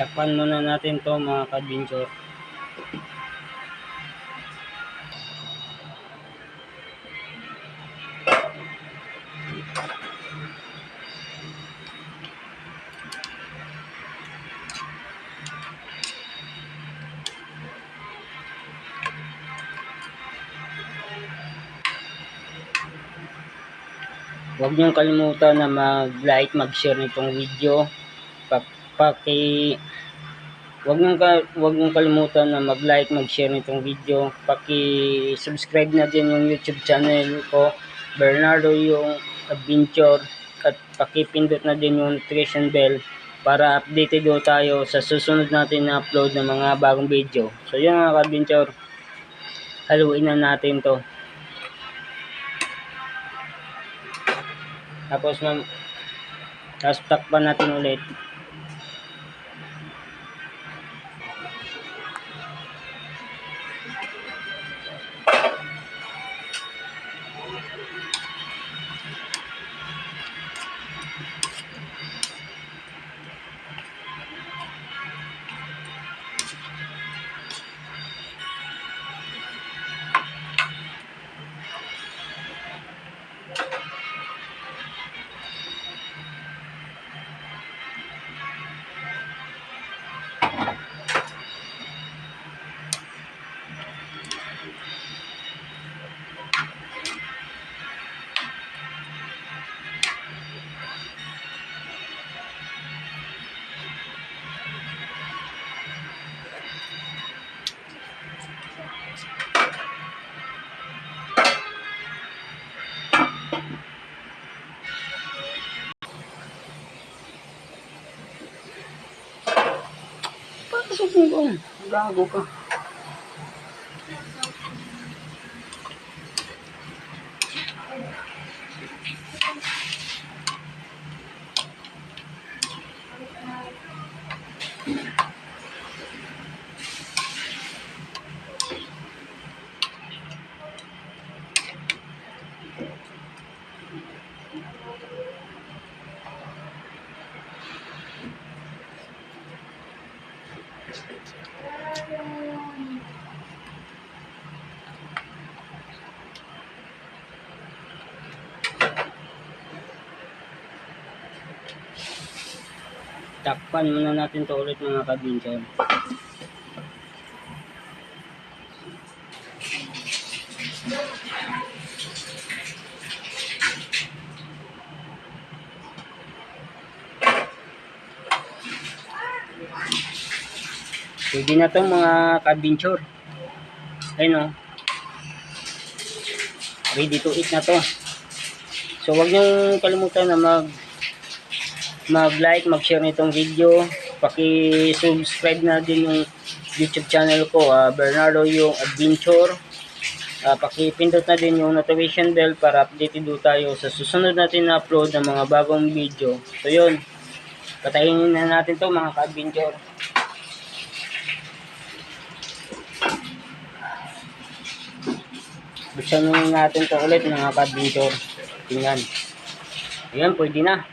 Takpan muna natin to mga ka-adventure. Huwag niyong kalimutan na mag-like, mag-share nitong video. Huwag niyong kalimutan na mag-like, mag-share nitong video. Paki-subscribe na din yung YouTube channel ko, Bernardo yung Adventure, at paki-pindot na din yung notification bell para updated tayo sa susunod natin na upload ng mga bagong video. So yun mga ka-adventure, haluin na natin to. Tapos takpan natin ulit. Pasok mo ba? Gago ka. Takpan muna natin to ulit mga ka-adventure. Pwede na to mga ka-adventure. Ayun o. Ready to eat na to. So wag niyong kalimutan na mag-like, mag-share nitong video. Paki-subscribe na din yung YouTube channel ko, Bernardo yung Adventure. Paki-pindot na din yung notification bell para updated tayo sa susunod natin na upload ng mga bagong video. So yun, patayin na natin to mga ka-adventure. Buksan natin to ulit mga ka-adventure. Tingnan. Ayan, pwede na.